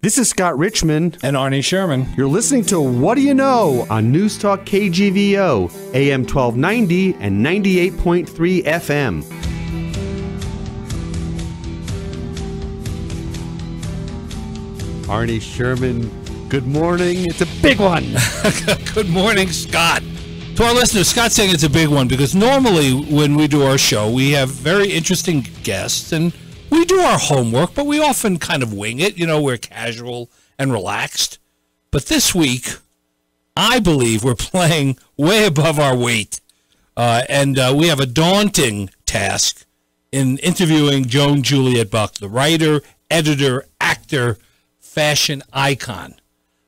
This is Scott Richmond and Arnie Sherman. You're listening to What Do You Know on News Talk KGVO, AM 1290 and 98.3 FM. Arnie Sherman, good morning. It's a big one. Good morning, Scott. To our listeners, Scott's saying it's a big one because normally when we do our show, we have very interesting guests and we do our homework, but we often kind of wing it. You know, we're casual and relaxed. But this week, I believe we're playing way above our weight. And we have a daunting task in interviewing Joan Juliet Buck, the writer, editor, actor, fashion icon.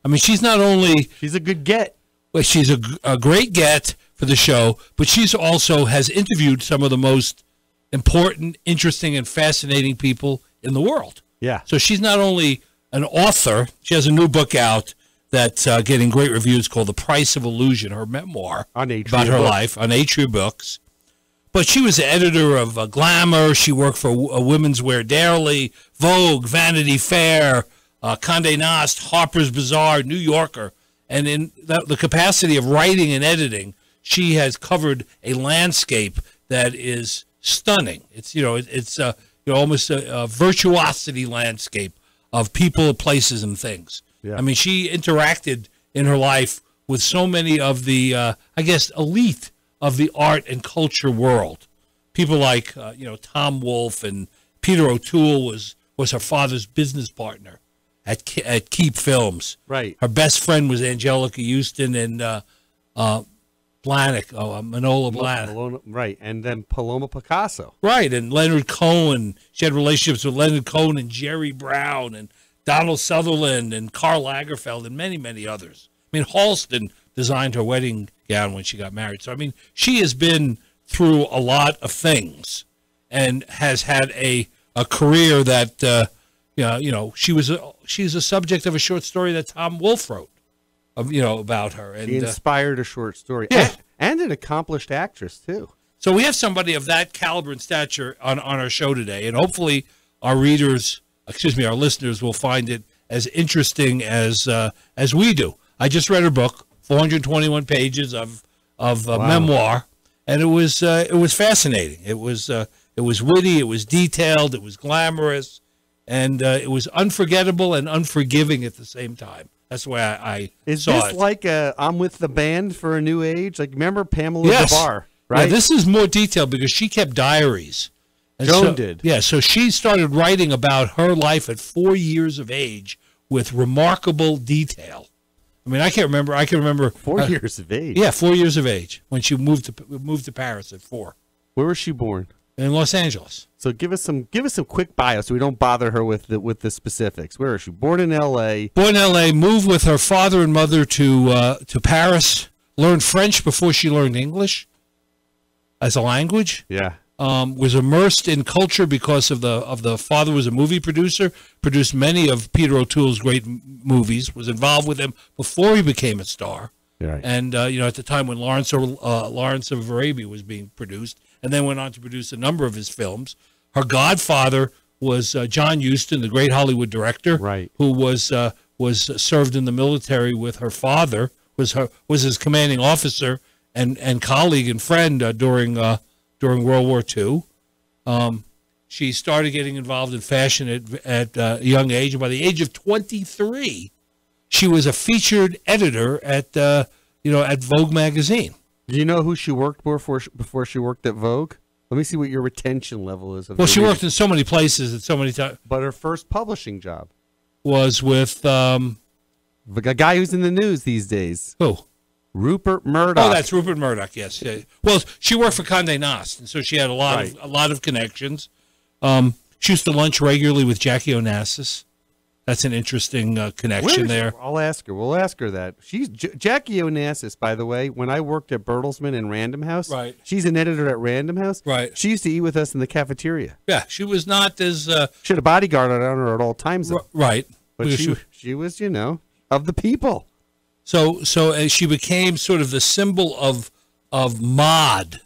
I mean, she's not only... She's a good get. Well, she's a great get for the show, but she's also has interviewed some of the most important, interesting, and fascinating people in the world. Yeah. So she's not only an author, she has a new book out that's getting great reviews called The Price of Illusion, her memoir about her life on Atria Books. But she was the editor of Glamour. She worked for Women's Wear Daily, Vogue, Vanity Fair, Condé Nast, Harper's Bazaar, New Yorker. And in the capacity of writing and editing, she has covered a landscape that is stunning. It's almost a virtuosity landscape of people, places, and things. Yeah. I mean, she interacted in her life with so many of the, elite of the art and culture world. People like, Tom Wolfe and Peter O'Toole was her father's business partner at Keep Films. Right. Her best friend was Angelica Houston and Manola Blahnik. Right, and then Paloma Picasso. Right, and Leonard Cohen. She had relationships with Leonard Cohen and Jerry Brown and Donald Sutherland and Karl Lagerfeld and many, many others. I mean, Halston designed her wedding gown when she got married. So, I mean, she has been through a lot of things and has had a career that, she's a subject of a short story that Tom Wolfe wrote, about her. And she inspired a short story. Yeah. And an accomplished actress, too. So we have somebody of that caliber and stature on our show today, and hopefully our listeners will find it as interesting as we do. I just read her book, 421 pages of memoir, and it was fascinating. It was witty, it was detailed, it was glamorous, and it was unforgettable and unforgiving at the same time. That's the way I saw it. Is this like I'm with the band for a new age? Like, remember Pamela DeBar, right? Yeah, this is more detailed because she kept diaries. Joan did. Yeah, so she started writing about her life at 4 years of age with remarkable detail. I mean, I can remember 4 years of age. Yeah, 4 years of age when she moved to Paris at 4. Where was she born? In Los Angeles. So give us some quick bio so we don't bother her with the specifics. Where is she? Born in L.A. Born in L.A., moved with her father and mother to Paris, learned French before she learned English as a language. Yeah. Was immersed in culture because of the father was a movie producer, produced many of Peter O'Toole's great movies, was involved with him before he became a star. Right. And at the time when Lawrence of Arabia was being produced, and then went on to produce a number of his films. Her godfather was John Huston, the great Hollywood director, right, who was served in the military with her father, was his commanding officer and colleague and friend during World War II. She started getting involved in fashion at a young age, and by the age of 23, she was a featured editor at Vogue magazine. Do you know who she worked for before she worked at Vogue? Let me see what your retention level is. Well, she worked in so many places at so many times. But her first publishing job was with the guy who's in the news these days. Who? Rupert Murdoch. Oh, that's Rupert Murdoch. Yes. Yeah. Well, she worked for Condé Nast, and so she had a lot of connections. She used to lunch regularly with Jackie Onassis. That's an interesting connection there. I'll ask her. We'll ask her that. She's Jackie Onassis, by the way. When I worked at Bertelsmann and Random House, right? She's an editor at Random House, right? She used to eat with us in the cafeteria. Yeah, she was not as she had a bodyguard on her at all times, right? But she was, of the people. So she became sort of the symbol of mod,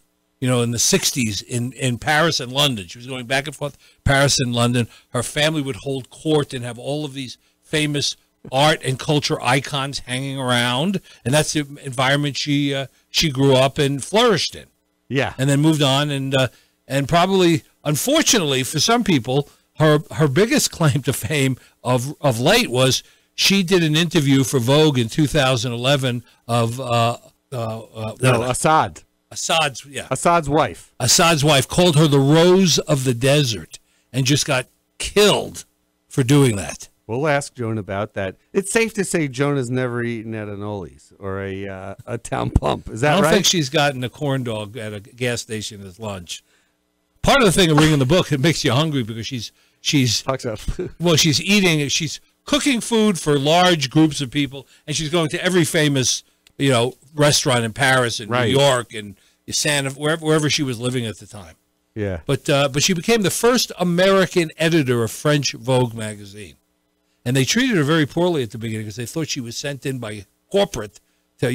in the 60s in Paris and London. She was going back and forth, Paris and London. Her family would hold court and have all of these famous art and culture icons hanging around, and that's the environment she grew up and flourished in. Yeah, and then moved on, and probably, unfortunately for some people, her biggest claim to fame of late was she did an interview for Vogue in 2011 of Assad. Assad's wife. Assad's wife called her the Rose of the Desert, and just got killed for doing that. We'll ask Joan about that. It's safe to say Joan has never eaten at an Ollie's or a town pump. Is that right? I don't think she's gotten a corn dog at a gas station as lunch. Part of the thing of reading the book, it makes you hungry because she's eating, she's cooking food for large groups of people, and she's going to every famous, restaurant in Paris and New York and wherever she was living at the time. Yeah. But she became the first American editor of French Vogue magazine. And they treated her very poorly at the beginning because they thought she was sent in by corporate to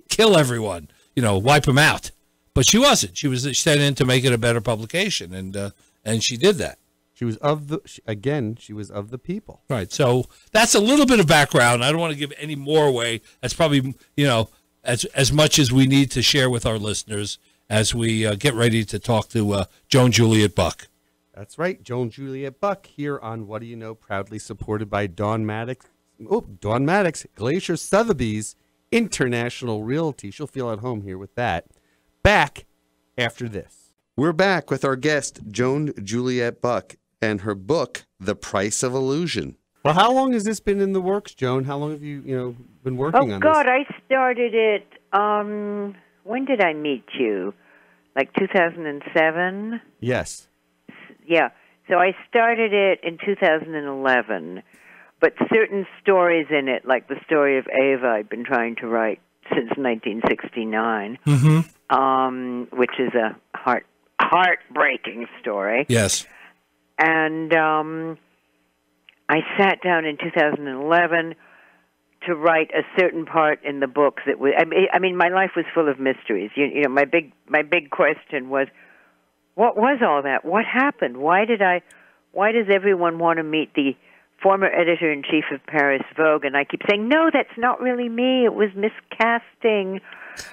kill everyone, wipe them out. But she wasn't. She was sent in to make it a better publication, and she did that. She was of the people. Right. So that's a little bit of background. I don't want to give any more away. That's probably, as much as we need to share with our listeners as we get ready to talk to Joan Juliet Buck. That's right, Joan Juliet Buck here on What Do You Know, proudly supported by Dawn Maddox, Glacier Sotheby's International Realty. She'll feel at home here with that. Back after this. We're back with our guest, Joan Juliet Buck, and her book, The Price of Illusion. Well, how long has this been in the works, Joan? How long have you, been working on this? Oh, God, I started it, when did I meet you? Like 2007? Yes. Yeah, so I started it in 2011, but certain stories in it, like the story of Ava, I've been trying to write since 1969, which is a heartbreaking story. Yes. And I sat down in 2011 to write a certain part in the book that was, I mean, my life was full of mysteries. My big question was, what was all that? What happened? Why does everyone want to meet the former editor-in-chief of Paris Vogue? And I keep saying, no, that's not really me. It was miscasting.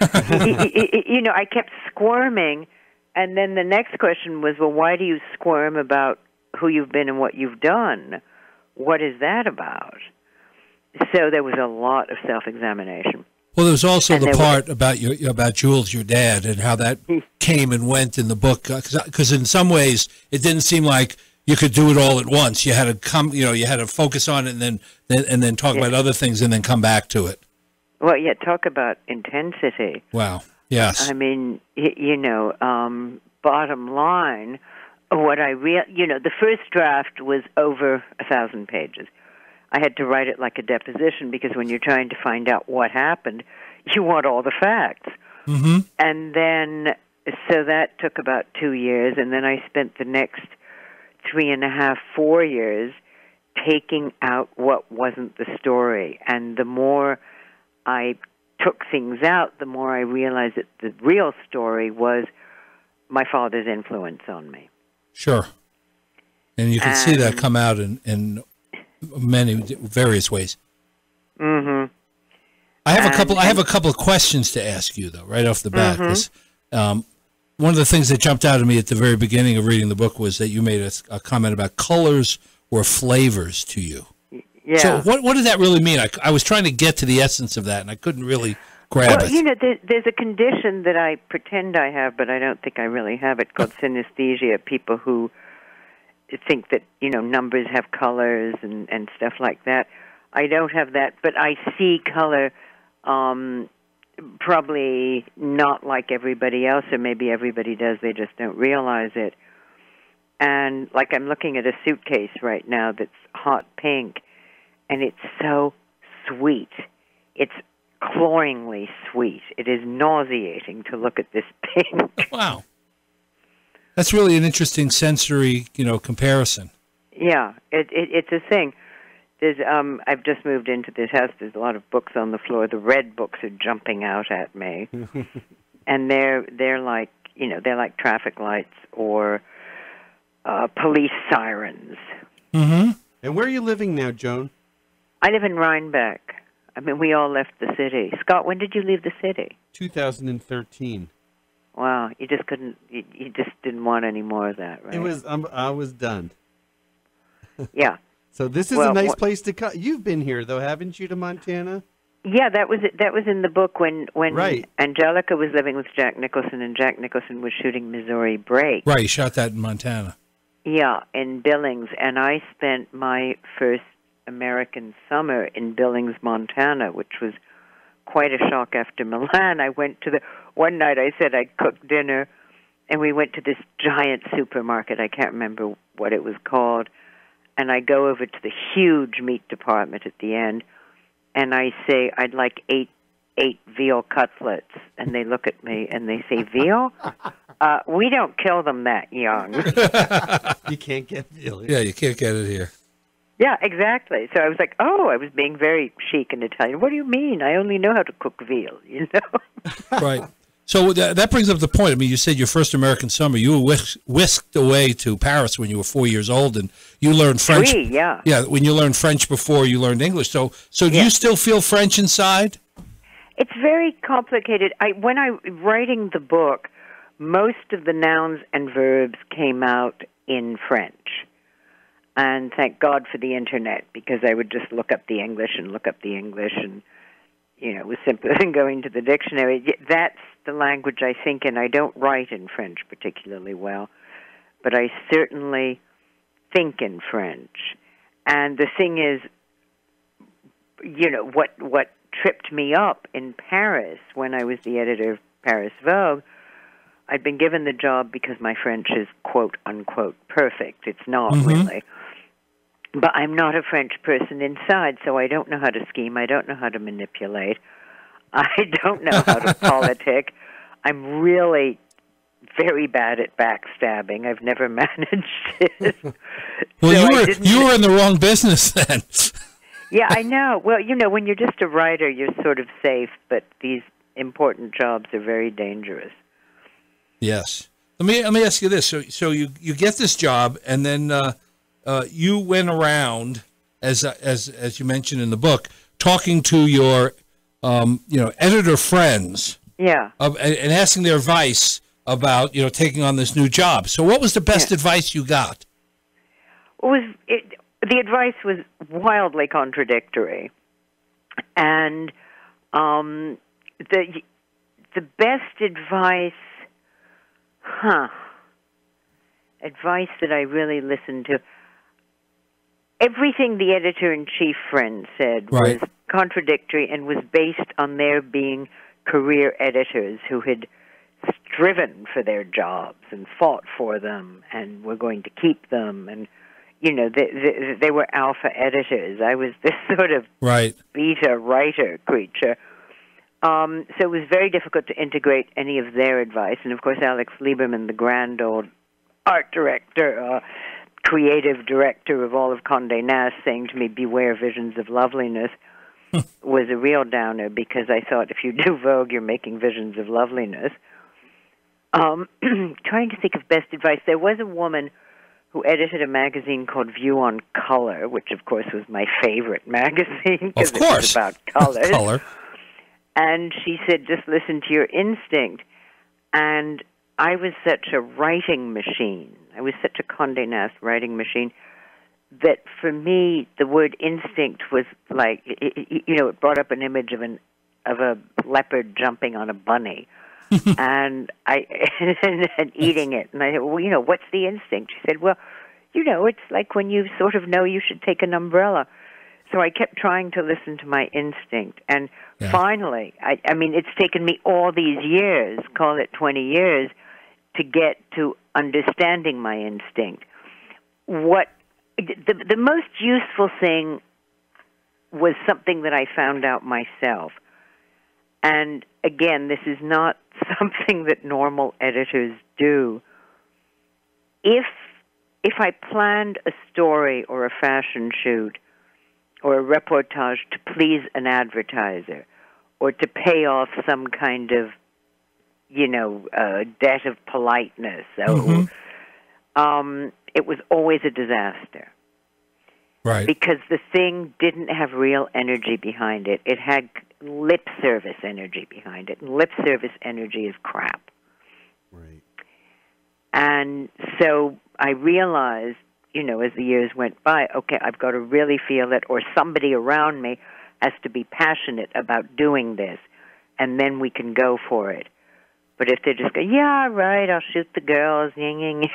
I kept squirming. And then the next question was, well, why do you squirm about who you've been and what you've done? What is that about? So there was a lot of self-examination. Well, there's also the part about Jules, your dad, and how that came and went in the book. Because in some ways, it didn't seem like you could do it all at once. You had to come, you had to focus on it, and then talk about other things, and then come back to it. Well, yeah, talk about intensity. Wow. Yes. I mean, bottom line, the first draft was over 1,000 pages. I had to write it like a deposition because when you're trying to find out what happened, you want all the facts. Mm-hmm. And then, so that took about 2 years, and then I spent the next 3.5, 4 years taking out what wasn't the story. And the more I took things out, the more I realized that the real story was my father's influence on me. Sure. And you can see that come out in many various ways. Mm-hmm. I have a couple of questions to ask you, though, right off the bat. Mm-hmm. One of the things that jumped out at me at the very beginning of reading the book was that you made a comment about colors or flavors to you. Yeah. So what does that really mean? I was trying to get to the essence of that, and I couldn't really grab it. There's a condition that I pretend I have, but I don't think I really have it, called synesthesia. People who think that, numbers have colors and stuff like that. I don't have that, but I see color probably not like everybody else, or maybe everybody does, they just don't realize it. And like I'm looking at a suitcase right now that's hot pink, and it's so sweet. It's cloyingly sweet. It is nauseating to look at this pink. Wow. That's really an interesting sensory, comparison. Yeah, it's a thing. There's I've just moved into this house. There's a lot of books on the floor. The red books are jumping out at me, and they're like they're like traffic lights or police sirens. Mm-hmm. And where are you living now, Joan? I live in Rhinebeck. I mean, we all left the city. Scott, when did you leave the city? 2013. Wow, you just couldn't. You just didn't want any more of that, right? It was. I was done. Yeah. So this is a nice place to come. You've been here, though, haven't you, to Montana? Yeah, that was it. That was in the book when Right. Angelica was living with Jack Nicholson, and Jack Nicholson was shooting Missouri Break. Right, he shot that in Montana. Yeah, in Billings, and I spent my first American summer in Billings, Montana, which was quite a shock after Milan. I went to one night I said I'd cook dinner, and we went to this giant supermarket. I can't remember what it was called. And I go over to the huge meat department at the end, and I say, I'd like eight veal cutlets. And they look at me and they say, veal? We don't kill them that young. You can't get veal here. Yeah, you can't get it here. Yeah, exactly. So I was like, oh, I was being very chic and Italian. What do you mean? I only know how to cook veal, you know? Right. So that brings up the point. I mean, you said your first American summer, you were whisked away to Paris when you were 4 years old, and you learned French. 3, yeah. Yeah, when you learned French before you learned English. So do you still feel French inside? It's very complicated. When I writing the book, most of the nouns and verbs came out in French. And thank God for the Internet, because I would just look up the English, and, you know, it was simpler than going to the dictionary. That's the language I think in. I don't write in French particularly well, but I certainly think in French. And the thing is, you know, what tripped me up in Paris when I was the editor of Paris Vogue, I'd been given the job because my French is quote unquote perfect. It's not really. But I'm not a French person inside, so I don't know how to scheme. I don't know how to manipulate. I don't know how to politic. I'm really very bad at backstabbing. I've never managed it. Well, you were in the wrong business then. Yeah, I know. Well, you know, when you're just a writer, you're sort of safe, but these important jobs are very dangerous. Yes. Let me ask you this. So you get this job, and then you went around, as you mentioned in the book, talking to your editor friends, and asking their advice about taking on this new job. So what was the best advice you got? The advice was wildly contradictory, and the best advice that I really listened to. Everything the editor-in-chief friend said was contradictory and was based on their being career editors who had striven for their jobs and fought for them and were going to keep them. And, you know, they were alpha editors. I was this sort of beta writer creature. So it was very difficult to integrate any of their advice. And, of course, Alex Lieberman, the grand old art director, creative director of all of Condé Nast, saying to me, beware visions of loveliness, was a real downer, because I thought if you do Vogue, you're making visions of loveliness. Trying to think of best advice. There was a woman who edited a magazine called View on Color, which, of course, was my favorite magazine because it was about colors. Color. And she said, just listen to your instinct. And I was such a writing machine. I was such a Condé Nast writing machine that for me, the word instinct was like, it brought up an image of a leopard jumping on a bunny and eating it. And I said, well, what's the instinct? She said, well, it's like when you sort of know you should take an umbrella. So I kept trying to listen to my instinct. And finally, I mean, it's taken me all these years, call it 20 years, to get to understanding my instinct. The most useful thing was something that I found out myself. And again, this is not something that normal editors do. If I planned a story or a fashion shoot or a reportage to please an advertiser or to pay off some kind of, debt of politeness, it was always a disaster. Right. Because the thing didn't have real energy behind it. It had lip service energy behind it. And lip service energy is crap. Right. And so I realized, you know, as the years went by, okay, I've got to really feel it, or somebody around me has to be passionate about doing this, and then we can go for it. But if they just go, yeah, right, I'll shoot the girls, ying, ying.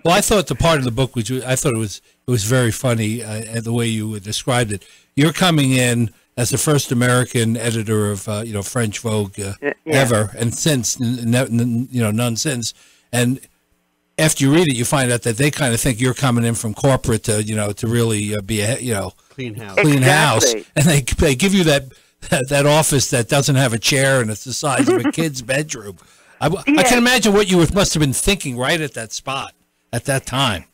Well, I thought the part of the book, which I thought it was very funny, the way you described it. You're coming in as the first American editor of French Vogue ever, and since none since. And after you read it, you find out that they kind of think you're coming in from corporate to really be a clean house, Exactly. and they give you that office that doesn't have a chair and it's the size of a kid's bedroom. I can imagine what you must have been thinking right at that spot at that time.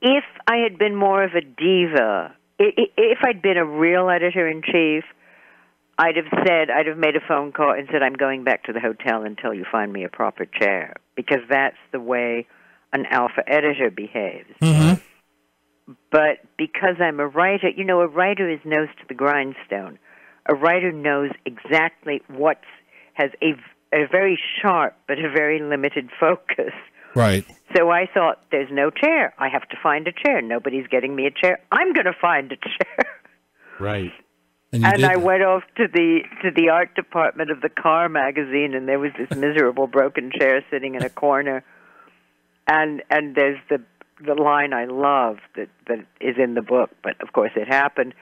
If I had been more of a diva, if I'd been a real editor-in-chief, I'd have made a phone call and said, I'm going back to the hotel until you find me a proper chair, because that's the way an alpha editor behaves. Mm-hmm. But because I'm a writer, a writer is nose to the grindstone. A writer knows exactly has a very sharp but a very limited focus. Right. So I thought, there's no chair. I have to find a chair. Nobody's getting me a chair. I'm going to find a chair. Right. And I went off to the art department of the Car magazine, and there was this miserable broken chair sitting in a corner. And there's the line I love that is in the book, but of course it happened,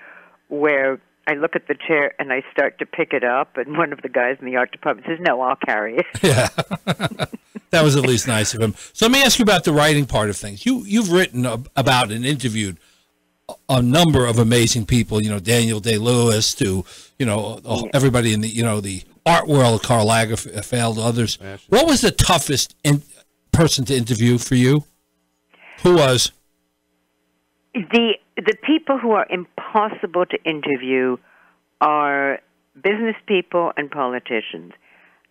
where I look at the chair and I start to pick it up, and one of the guys in the art department says, no, I'll carry it. Yeah. That was at least nice of him. So let me ask you about the writing part of things. You've written about and interviewed a number of amazing people, Daniel Day-Lewis to, everybody in the art world, Karl Lagerfeld, others. What was the toughest person to interview for you? Who was? The people who are impossible to interview are business people and politicians.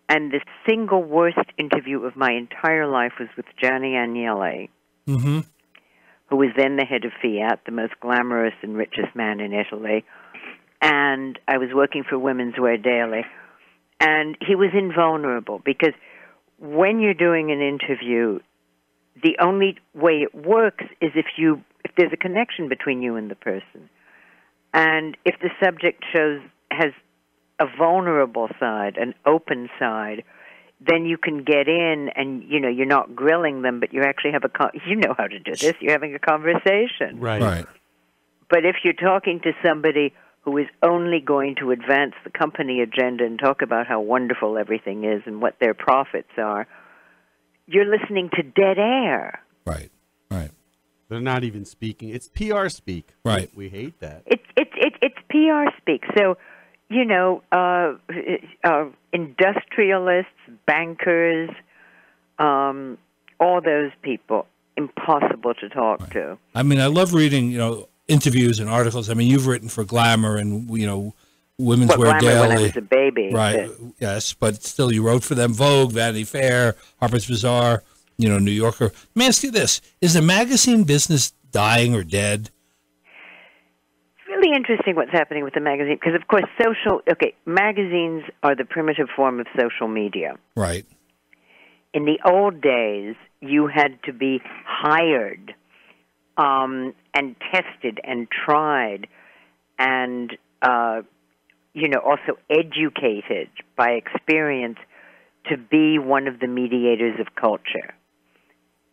And the single worst interview of my entire life was with Gianni Agnelli, mm-hmm. who was then the head of Fiat, the most glamorous and richest man in Italy. And I was working for Women's Wear Daily. And he was invulnerable, because when you're doing an interview, the only way it works is if there's a connection between you and the person. And if the subject has a vulnerable side, an open side, then you can get in and, you're not grilling them, but you actually have you know how to do this. You're having a conversation. Right. But if you're talking to somebody who is only going to advance the company agenda and talk about how wonderful everything is and what their profits are, you're listening to dead air. Right. They're not even speaking. It's PR speak. Right. We hate that. It's PR speak. So, industrialists, bankers, all those people, impossible to talk to. I mean, I love reading, interviews and articles. I mean, you've written for Glamour and, Women's Wear Glamour Daily. When I was a baby. Right. Yes, but still, you wrote for them: Vogue, Vanity Fair, Harper's Bazaar, New Yorker. Let me ask you this: is the magazine business dying or dead? It's really interesting what's happening with the magazine, because, of course, magazines are the primitive form of social media. Right. In the old days, you had to be hired and tested and tried and also educated by experience to be one of the mediators of culture.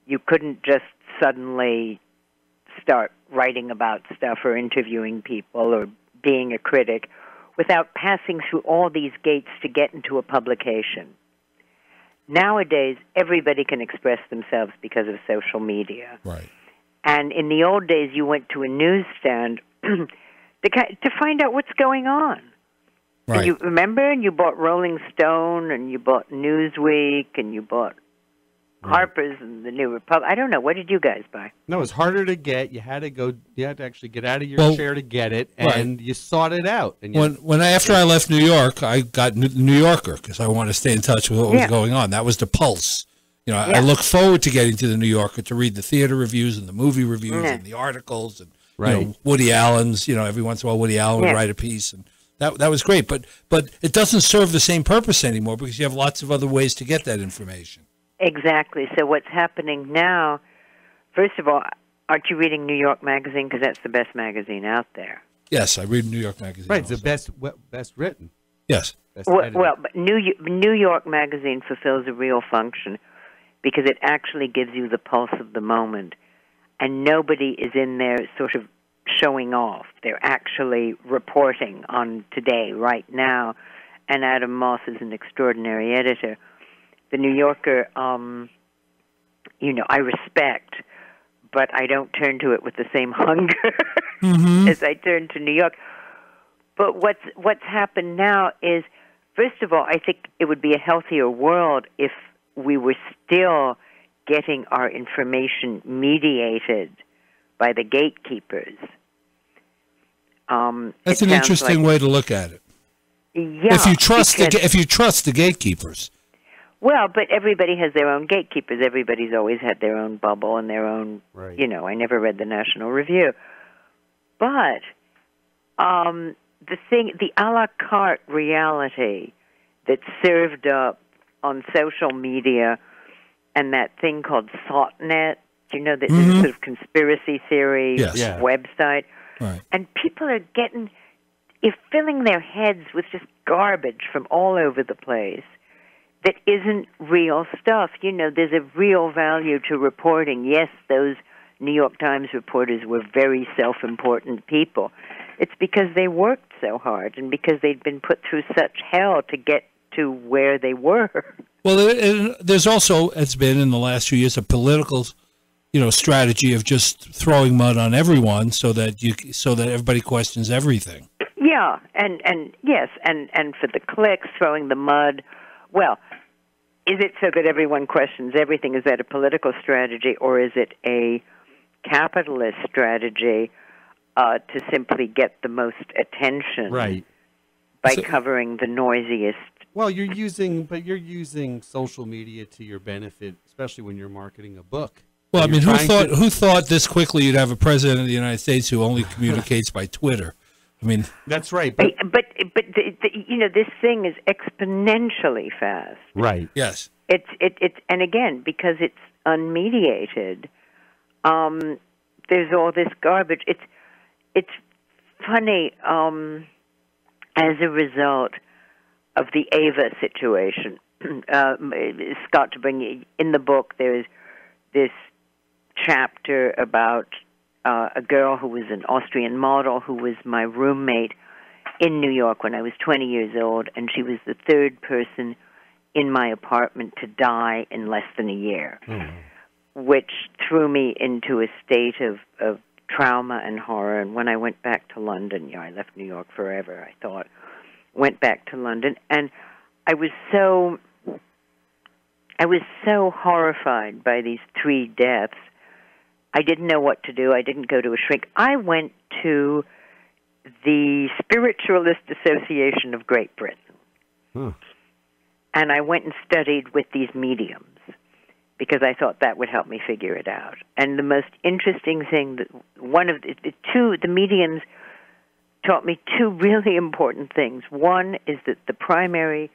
You couldn't just suddenly start writing about stuff or interviewing people or being a critic without passing through all these gates to get into a publication. Nowadays, everybody can express themselves because of social media. Right. And in the old days, you went to a newsstand to find out what's going on. Right. And you remember, and you bought Rolling Stone, and you bought Newsweek, and you bought Harper's and the New Republic. I don't know. What did you guys buy? No, it was harder to get. You had to actually get out of your chair to get it, and you sought it out. And after I left New York, I got New Yorker because I wanted to stay in touch with what was going on. That was the pulse. I look forward to getting to the New Yorker to read the theater reviews and the movie reviews and the articles and Right. Woody Allen's, every once in a while Woody Allen would write a piece, and that was great. But it doesn't serve the same purpose anymore because you have lots of other ways to get that information. Exactly. So what's happening now, first of all, aren't you reading New York Magazine? Because that's the best magazine out there. Yes, I read New York Magazine. Right, also. it's the best written. Yes. Well, but New York Magazine fulfills a real function because it actually gives you the pulse of the moment, and nobody is in there sort of showing off. They're actually reporting on today, right now, and Adam Moss is an extraordinary editor. The New Yorker, I respect, but I don't turn to it with the same hunger as I turn to New York. But what's happened now is, first of all, I think it would be a healthier world if we were still getting our information mediated by the gatekeepers. That's an interesting way to look at it. Yeah, if you trust the gatekeepers. Well, but everybody has their own gatekeepers. Everybody's always had their own bubble and their own. Right. I never read the National Review, but the a la carte reality that's served up on social media and that thing called SOTNet, that this sort of conspiracy theory website. Right. And people are filling their heads with just garbage from all over the place that isn't real stuff. There's a real value to reporting. Yes, those New York Times reporters were very self-important people. It's because they worked so hard and because they'd been put through such hell to get to where they were. Well, there's also, it's been in the last few years, a political strategy of just throwing mud on everyone so that everybody questions everything. Yeah, and yes, and for the clicks, throwing the mud. Well, is it so that everyone questions everything? Is that a political strategy, or is it a capitalist strategy to simply get the most attention by covering the noisiest? Well, you're using social media to your benefit, especially when you're marketing a book. Well, I mean, who thought this quickly you'd have a president of the United States who only communicates by Twitter? I mean, that's right. But this thing is exponentially fast. Right. Yes. It's and again, because it's unmediated, there's all this garbage. It's funny as a result of the Ava situation. Scott, to bring you in the book, there's this chapter about a girl who was an Austrian model who was my roommate in New York when I was 20 years old, and she was the third person in my apartment to die in less than a year, which threw me into a state of trauma and horror. And when I went back to London, I left New York forever, I thought, went back to London, and I was so horrified by these 3 deaths. I didn't know what to do. I didn't go to a shrink. I went to the Spiritualist Association of Great Britain. And I went and studied with these mediums because I thought that would help me figure it out. And the most interesting thing, the mediums taught me 2 really important things. One is that the primary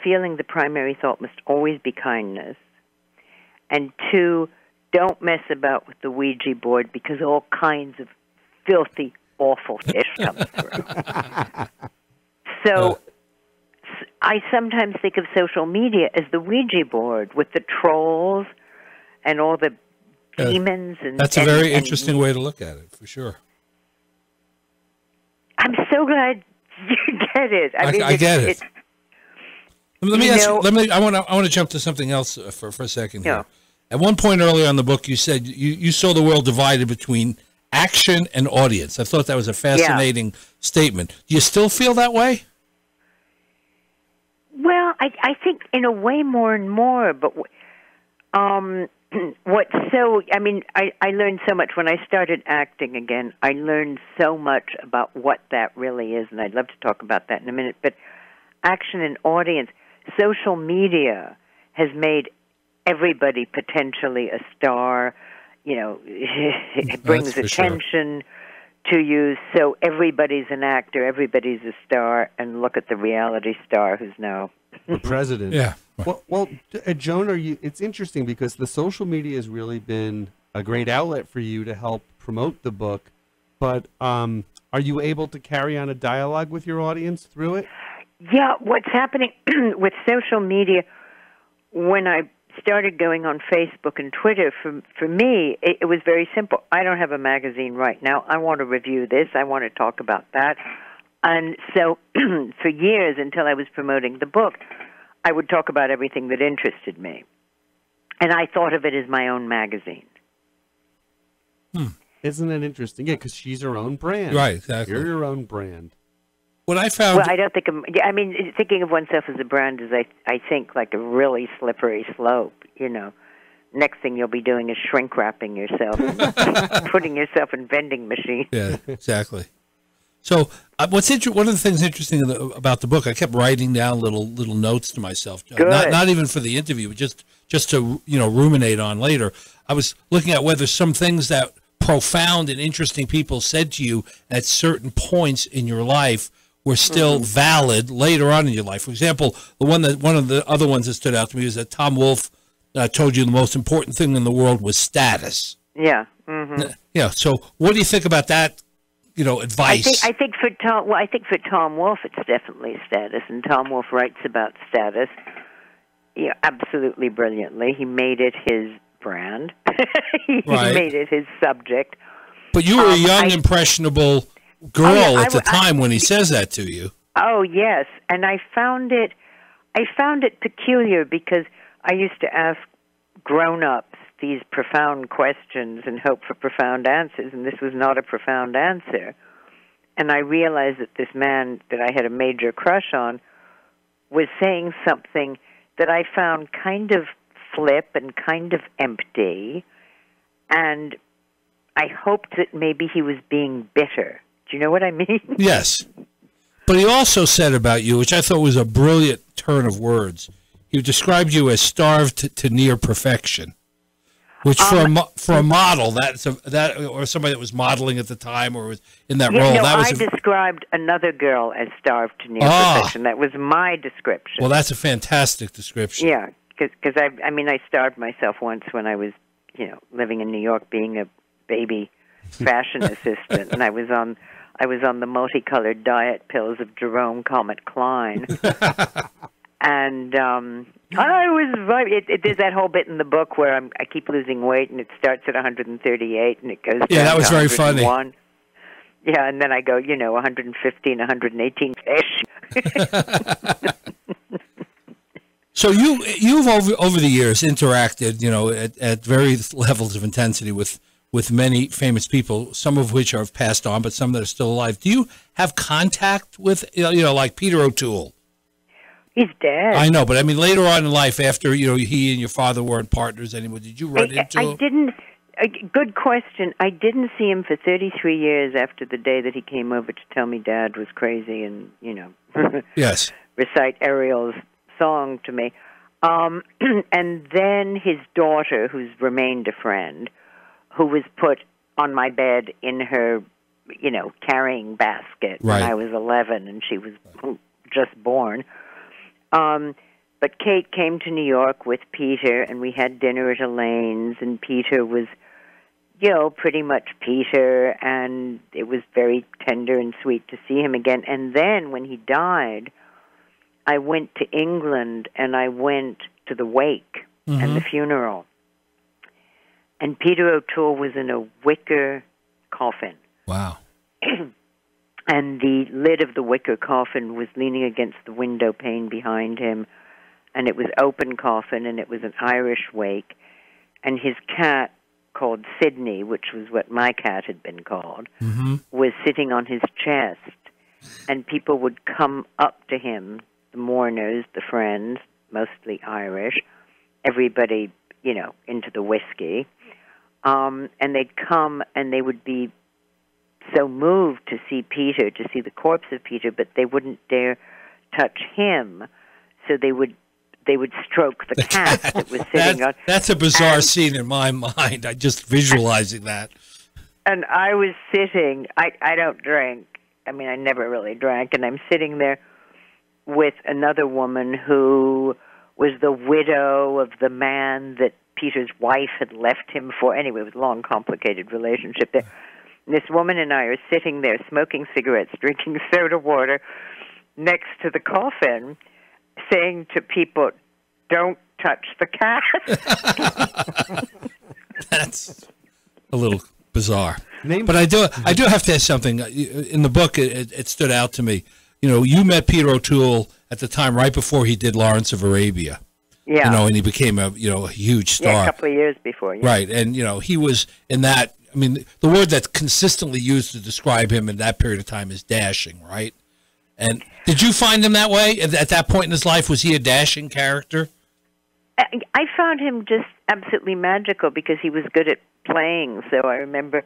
feeling, the primary thought must always be kindness. And 2, don't mess about with the Ouija board because all kinds of filthy, awful fish come through. So I sometimes think of social media as the Ouija board with the trolls and all the demons. That's a very interesting way to look at it, for sure. I'm so glad you get it. I get it. Let me ask you, I want to jump to something else for a second here. At one point earlier in the book, you said you saw the world divided between action and audience. I thought that was a fascinating statement. Do you still feel that way? Well, I think in a way more and more, but I learned so much when I started acting again. I learned so much about what that really is, and I'd love to talk about that in a minute. But action and audience, social media has made everybody potentially a star. it brings attention to you. So everybody's an actor, everybody's a star, and look at the reality star who's now the president. Yeah. Well, Joan, it's interesting because the social media has really been a great outlet for you to help promote the book. But are you able to carry on a dialogue with your audience through it? Yeah, what's happening with social media, when I started going on Facebook and Twitter, for me, it was very simple. I don't have a magazine right now. I want to review this. I want to talk about that. And so for years, until I was promoting the book, I would talk about everything that interested me. And I thought of it as my own magazine. Isn't that interesting? Yeah, because she's her own brand. Right, exactly. You're your own brand. What I found... Well, I don't think... thinking of oneself as a brand is, I think, like a really slippery slope, Next thing you'll be doing is shrink-wrapping yourself, putting yourself in vending machines. Yeah, exactly. So one of the things interesting about the book, I kept writing down little notes to myself. Good. Not even for the interview, but just to ruminate on later. I was looking at whether some things that profound and interesting people said to you at certain points in your life were still valid later on in your life. For example, one of the other ones that stood out to me is that Tom Wolfe told you the most important thing in the world was status. Yeah. Mm-hmm. Yeah. So what do you think about that? Advice. I think for Tom Wolfe, it's definitely status, and Tom Wolfe writes about status, absolutely brilliantly. He made it his brand. He made it his subject. But you were a young, impressionable girl at the time when he says that to you. Oh yes, and I found it peculiar because I used to ask grown-ups these profound questions and hope for profound answers, and this was not a profound answer. And I realized that this man that I had a major crush on was saying something that I found kind of flip and kind of empty, and I hoped that maybe he was being bitter. Do you know what I mean? Yes. But he also said about you, which I thought was a brilliant turn of words, he described you as starved to near perfection. Which for a model, or somebody that was modeling at the time or was in that role, I described another girl as starved to near perfection. That was my description. Well, that's a fantastic description. Yeah, because I starved myself once when I was, living in New York, being a baby fashion assistant, and I was on the multicolored diet pills of Jerome Comet Klein. And I was right. There's that whole bit in the book where I keep losing weight, and it starts at 138, and it goes down that was to very 101. funny. Yeah, and then I go, 115, 118 fish. So you've over the years interacted, at various levels of intensity with many famous people, some of which have passed on, but some that are still alive. Do you have contact with, like Peter O'Toole? He's dead. I know, but later on in life, after he and your father weren't partners anymore, did you run into him? I didn't. Good question. I didn't see him for 33 years after the day that he came over to tell me Dad was crazy and yes, recite Ariel's song to me. And then his daughter, who's remained a friend, who was put on my bed in her, carrying basket when I was 11, and she was just born. But Kate came to New York with Peter, and we had dinner at Elaine's, and Peter was, pretty much Peter, and it was very tender and sweet to see him again. And then when he died, I went to England, and I went to the wake and the funeral. And Peter O'Toole was in a wicker coffin. Wow. And the lid of the wicker coffin was leaning against the window pane behind him. And it was open coffin, and it was an Irish wake. And his cat, called Sydney, which was what my cat had been called, was sitting on his chest. And people would come up to him, the mourners, the friends, mostly Irish, everybody, into the whiskey. And they'd come, and they would be so moved to see Peter, to see the corpse of Peter, but they wouldn't dare touch him. So they would they would stroke the cat that was sitting on. That's a bizarre scene in my mind. I just visualizing that. And I was sitting, I don't drink. I mean, I never really drank. And I'm sitting there with another woman who was the widow of the man that Peter's wife had left him for. Anyway, it was a long, complicated relationship there. And this woman and I are sitting there smoking cigarettes, drinking soda water next to the coffin, saying to people, "Don't touch the cat." That's a little bizarre. But I do have to ask something. In the book, it stood out to me. You know, you met Peter O'Toole at the time right before he did Lawrence of Arabia. Yeah. You know, and he became a huge star. Yeah, a couple of years before. Yeah. Right, and he was in that. I mean, the word that's consistently used to describe him in that period of time is dashing, right? And did you find him that way at that point in his life? Was he a dashing character? I found him just absolutely magical because he was good at playing. So I remember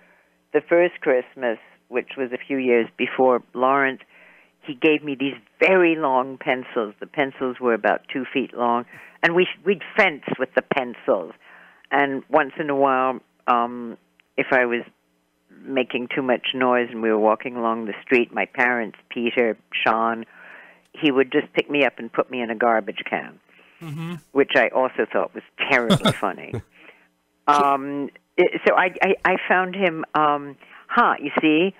the first Christmas, which was a few years before Lawrence, he gave me these very long pencils. The pencils were about 2 feet long, and we'd fence with the pencils. And once in a while, if I was making too much noise and we were walking along the street, my parents, Peter, Sean, he would just pick me up and put me in a garbage can, which I also thought was terribly funny. So I found him, you see,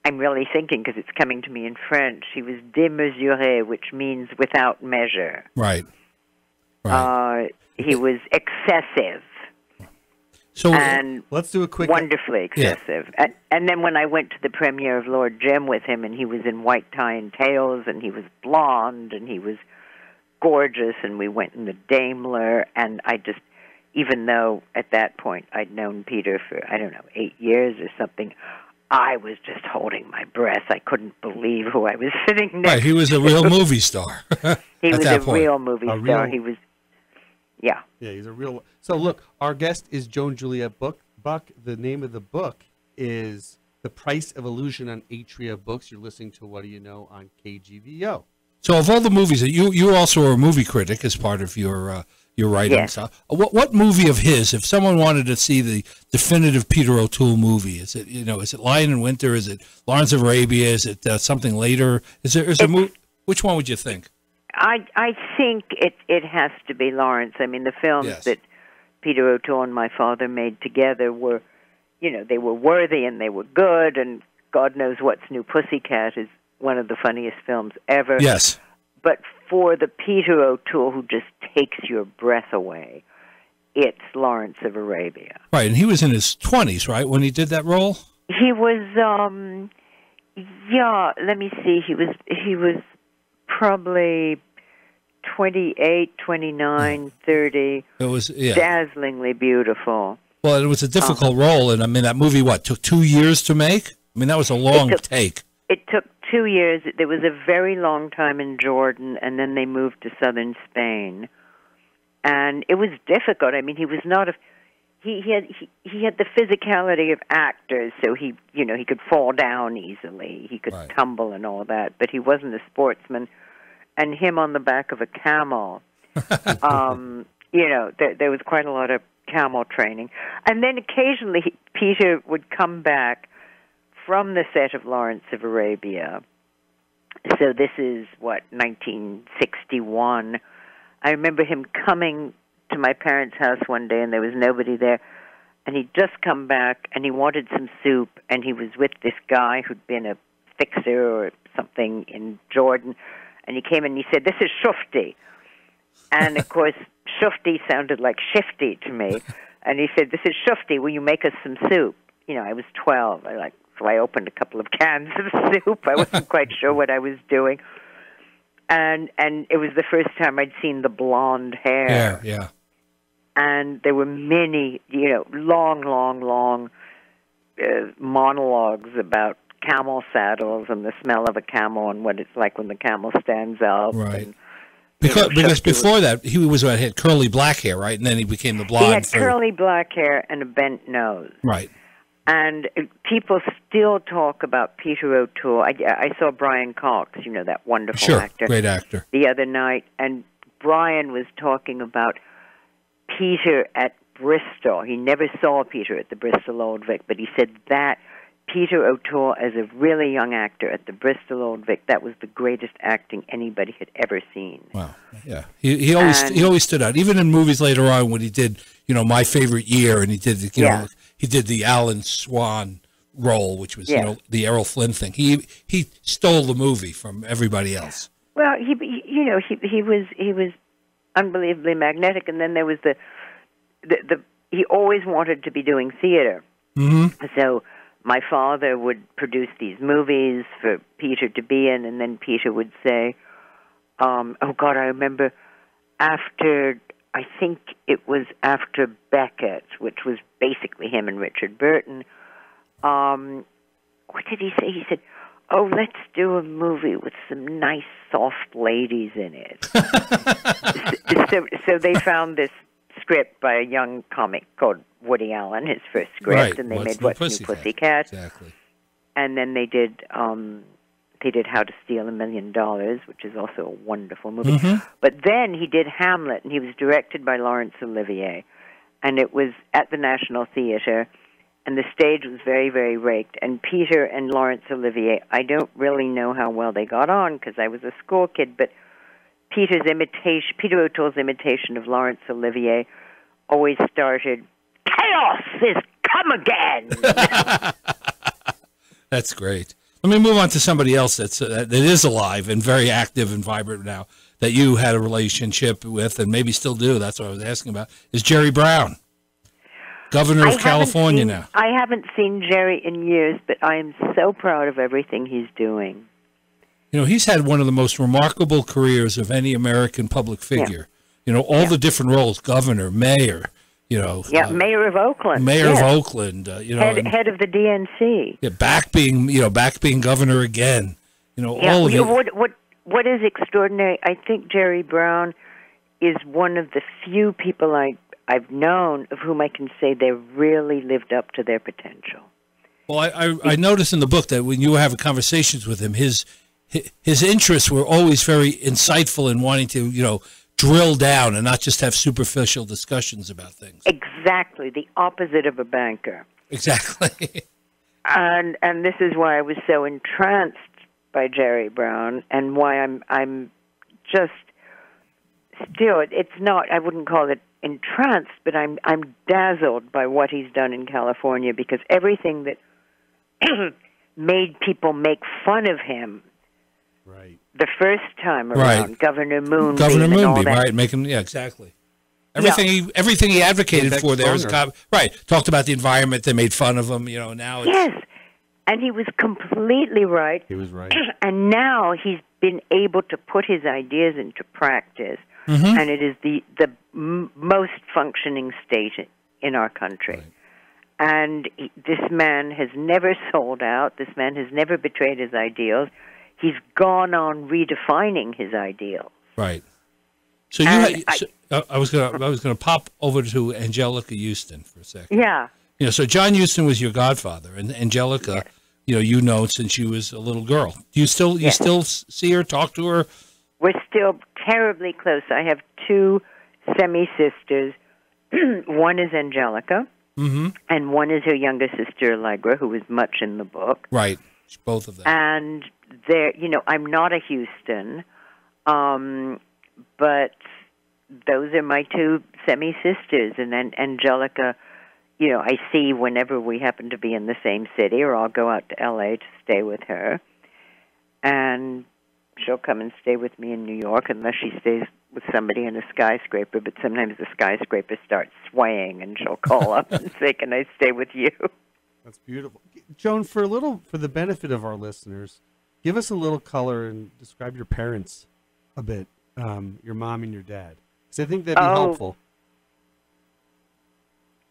I'm really thinking because it's coming to me in French. He was démesuré, which means without measure. Right. He was excessive. So and let's do a quick wonderfully excessive. Yeah. And then when I went to the premiere of Lord Jim with him, and he was in white tie and tails, and he was blonde, and he was gorgeous, and we went in the Daimler, and I just, even though at that point I'd known Peter for, 8 years or something, I was just holding my breath. I couldn't believe who I was sitting next to. Right, he was a real movie star. He was a real movie star. He was, yeah. Yeah, he's a real. So look, our guest is Joan Juliet Buck. The name of the book is The Price of Illusion on Atria Books. You're listening to What Do You Know on KGVO. So of all the movies that you also are a movie critic as part of your writing stuff. What movie of his, if someone wanted to see the definitive Peter O'Toole movie, is it Lion in Winter? Is it Lawrence of Arabia? Is it something later? Which one would you think? I think it has to be Lawrence. I mean, the films that Peter O'Toole and my father made together were, they were worthy and they were good, and God Knows What's New Pussycat is one of the funniest films ever. Yes. But for the Peter O'Toole who just takes your breath away, it's Lawrence of Arabia. Right, and he was in his 20s, right, when he did that role? He was, let me see, he was probably 28, 29, 30. It was dazzlingly beautiful. Well, it was a difficult role, and I mean, that movie, took 2 years to make? I mean, that was a long take. It took 2 years. There was a very long time in Jordan, and then they moved to southern Spain. And it was difficult. I mean, he was not he had the physicality of actors, so he could fall down easily. He could tumble and all that, but he wasn't a sportsman. And him on the back of a camel, there was quite a lot of camel training. And then occasionally Peter would come back from the set of Lawrence of Arabia. So this is, 1961. I remember him coming to my parents' house one day, and there was nobody there. And he'd just come back, and he wanted some soup, and he was with this guy who'd been a fixer or something in Jordan. And he came and he said, "This is shufti." And, of course, shufti sounded like shifty to me. And he said, "This is shufti. Will you make us some soup?" I was 12. So I opened a couple of cans of soup. I wasn't quite sure what I was doing. And it was the first time I'd seen the blonde hair. Yeah. And there were many, long monologues about camel saddles and the smell of a camel and what it's like when the camel stands up. Right. Because before that, he had curly black hair, right? And then he became the blonde. He had curly black hair and a bent nose. Right. And people still talk about Peter O'Toole. I saw Brian Cox, that wonderful actor. Great actor. The other night, and Brian was talking about Peter at Bristol. He never saw Peter at the Bristol Old Vic, but he said that Peter O'Toole, as a really young actor at the Bristol Old Vic, that was the greatest acting anybody had ever seen. Wow, yeah, he always stood out. Even in movies later on, when he did, My Favorite Year, and he did, he did the Alan Swan role, which was the Errol Flynn thing. He stole the movie from everybody else. Well, he was unbelievably magnetic, and then there was the he always wanted to be doing theater. Mm-hmm. So my father would produce these movies for Peter to be in, and then Peter would say, oh, God, I remember after, I think it was after Beckett, which was basically him and Richard Burton, what did he say? He said, oh, let's do a movie with some nice, soft ladies in it. so they found this script by a young comic called Woody Allen, his first script, right. and they What's made What's New Pussycat. Exactly. And then they did How to Steal $1 Million, which is also a wonderful movie. Mm-hmm. But then he did Hamlet, and he was directed by Laurence Olivier, and it was at the National Theatre, and the stage was very, very raked. And Peter and Laurence Olivier, I don't really know how well they got on because I was a school kid, but Peter O'Toole's imitation of Laurence Olivier always started, chaos is come again. That's great. Let me move on to somebody else that is alive and very active and vibrant now that you had a relationship with and maybe still do. That's what I was asking about, is Jerry Brown, governor of California now. I haven't seen Jerry in years, but I am so proud of everything he's doing. He's had one of the most remarkable careers of any American public figure. Yeah. All the different roles, governor, mayor, mayor of Oakland. Mayor of Oakland, head of the DNC. Yeah, back being governor again. All of it. What is extraordinary, I think Jerry Brown is one of the few people I've known of whom I can say they really lived up to their potential. Well, I noticed in the book that when you were having conversations with him, his interests were always very insightful in wanting to, drill down and not just have superficial discussions about things. Exactly, the opposite of a banker. Exactly. And this is why I was so entranced by Jerry Brown, and why I'm just still, it's not, I wouldn't call it entranced, but I'm dazzled by what he's done in California, because everything that made people make fun of him the first time around, Governor Moonbeam, right? Making exactly. Everything he advocated for there was talked about the environment. They made fun of him, Now it's, and he was completely right. He was right, and now he's been able to put his ideas into practice, and it is the most functioning state in our country. Right. And this man has never sold out. This man has never betrayed his ideals. He's gone on redefining his ideals. Right. So I was gonna pop over to Angelica Houston for a second. Yeah. So John Huston was your godfather, and Angelica, you know since she was a little girl. Do you still see her, talk to her? We're still terribly close. I have two semi-sisters. One is Angelica, and one is her younger sister Allegra, who is much in the book. Right. Both of them. And I'm not a Houston, but those are my two semi-sisters. And then Angelica, I see whenever we happen to be in the same city, or I'll go out to L.A. to stay with her. And she'll come and stay with me in New York, unless she stays with somebody in a skyscraper. But sometimes the skyscraper starts swaying, and she'll call up and say, "Can I stay with you?" That's beautiful. Joan, for the benefit of our listeners, give us a little color and describe your parents a bit, your mom and your dad, because I think that'd be helpful.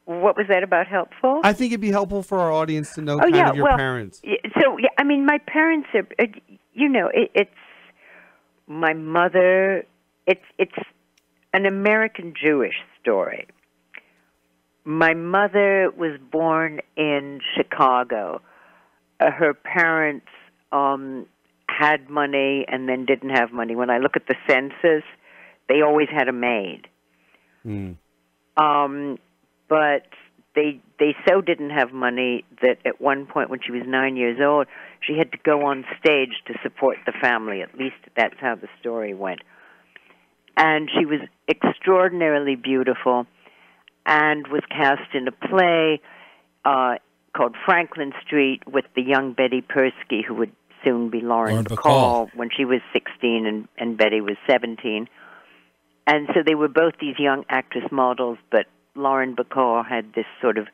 What was that about helpful? I think it'd be helpful for our audience to know kind of your parents. So, my parents are, it's my mother, it's an American Jewish story. My mother was born in Chicago. Her parents had money and then didn't have money. When I look at the census, they always had a maid. But they so didn't have money that at one point when she was 9 years old, she had to go on stage to support the family. At least that's how the story went. And she was extraordinarily beautiful and was cast in a play called Franklin Street with the young Betty Persky, who would soon be Lauren Bacall, when she was 16 and Betty was 17. And so they were both these young actress models, but Lauren Bacall had this sort of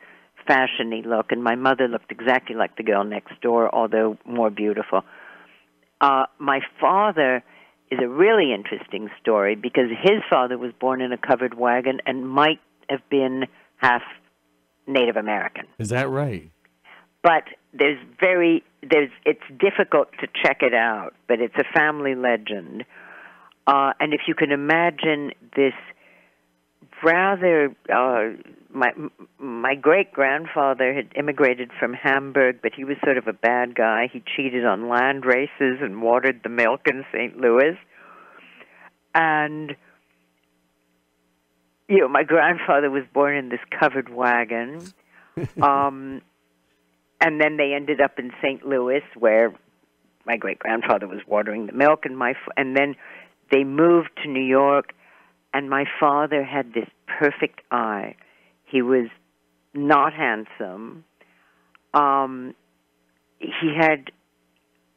fashion-y look, and my mother looked exactly like the girl next door, although more beautiful. My father is a really interesting story because his father was born in a covered wagon and might have been half Native American. Is that right? But it's difficult to check it out, but it's a family legend. And if you can imagine this rather, my great-grandfather had immigrated from Hamburg, but he was sort of a bad guy. He cheated on land races and watered the milk in St. Louis. And, my grandfather was born in this covered wagon. And then they ended up in St. Louis, where my great-grandfather was watering the milk, and then they moved to New York, and my father had this perfect eye. He was not handsome. He had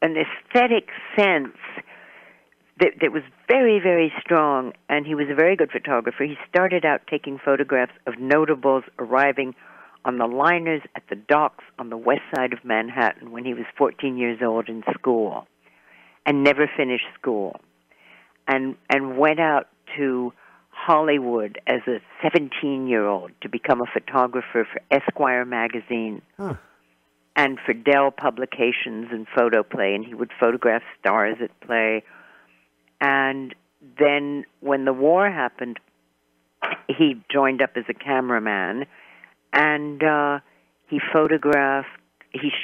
an aesthetic sense that was very, very strong, and he was a very good photographer. He started out taking photographs of notables arriving on the liners at the docks on the west side of Manhattan when he was 14 years old in school, and never finished school, and went out to Hollywood as a 17-year-old to become a photographer for Esquire magazine and for Dell Publications and Photoplay, and he would photograph stars at play. And then when the war happened, he joined up as a cameraman, and he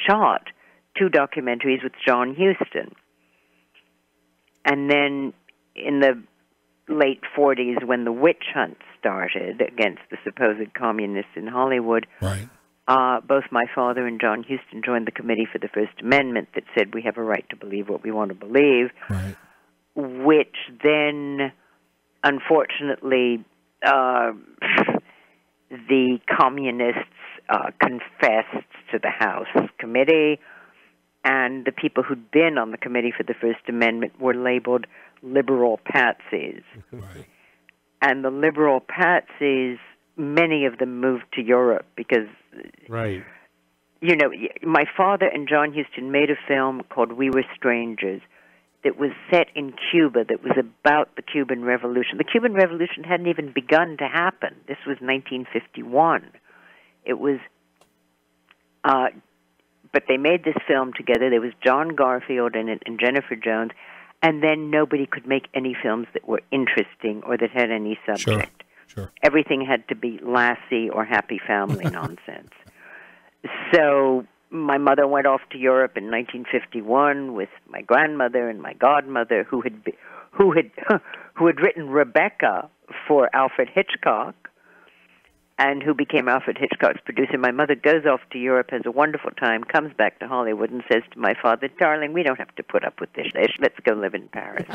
shot 2 documentaries with John Huston. And then in the late 40s, when the witch hunt started against the supposed communists in Hollywood, right. Both my father and John Huston joined the Committee for the First Amendment that said we have a right to believe what we want to believe, right. Which then, unfortunately, the communists confessed to the House Committee, and the people who'd been on the Committee for the First Amendment were labeled liberal patsies. Right. And the liberal patsies, many of them moved to Europe because, right. My father and John Huston made a film called We Were Strangers that was set in Cuba, that was about the Cuban Revolution. The Cuban Revolution hadn't even begun to happen. This was 1951. It was, but they made this film together. There was John Garfield in it and Jennifer Jones, and then nobody could make any films that were interesting or that had any subject. Sure. Everything had to be Lassie or Happy Family nonsense. So my mother went off to Europe in 1951 with my grandmother and my godmother, who had written Rebecca for Alfred Hitchcock, and who became Alfred Hitchcock's producer. My mother goes off to Europe, has a wonderful time, comes back to Hollywood, and says to my father, "Darling, we don't have to put up with this. Let's go live in Paris."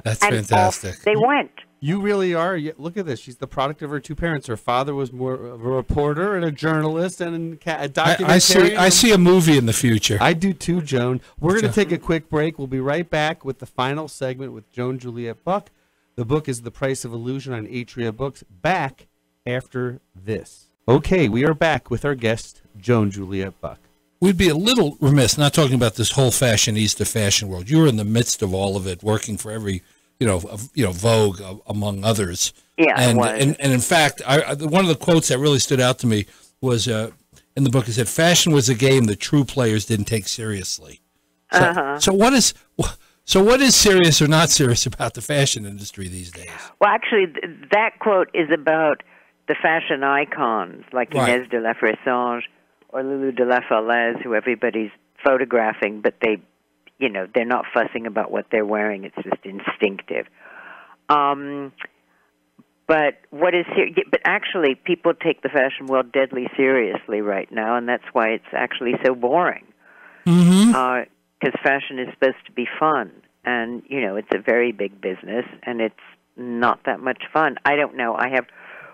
That's and fantastic. Off they went. You really are. Look at this. She's the product of her 2 parents. Her father was more of a reporter and a journalist and a documentarian. I see a movie in the future. I do too, Joan. We're going to take a quick break. We'll be right back with the final segment with Joan Juliet Buck. The book is The Price of Illusion on Atria Books. Back after this. Okay, we are back with our guest, Joan Juliet Buck. We'd be a little remiss not talking about this whole fashionista fashion world. You were in the midst of all of it, working for every Vogue, among others. Yeah, and, it was. and in fact, one of the quotes that really stood out to me was in the book. It said, "Fashion was a game that true players didn't take seriously." So what is serious or not serious about the fashion industry these days? Well, actually, that quote is about the fashion icons like Inez de la Fressange or Lulu de la Falaise, who everybody's photographing, but they're not fussing about what they're wearing. It's just instinctive. But but actually, people take the fashion world deadly seriously right now, and that's why it's actually so boring. Because fashion is supposed to be fun, and it's a very big business, and it's not that much fun. I don't know. I have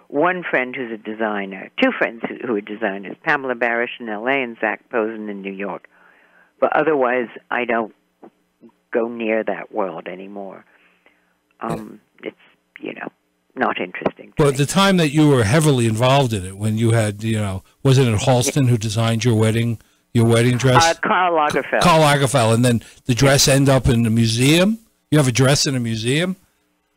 one friend who's a designer, two friends who are designers: Pamela Barish in L.A. and Zach Posen in New York. But otherwise, I don't go near that world anymore. It's not interesting. But the time that you were heavily involved in it, when you had, wasn't it Halston who designed your wedding dress? Karl Lagerfeld. Karl Lagerfeld, and then the dress end up in the museum? You have a dress in a museum?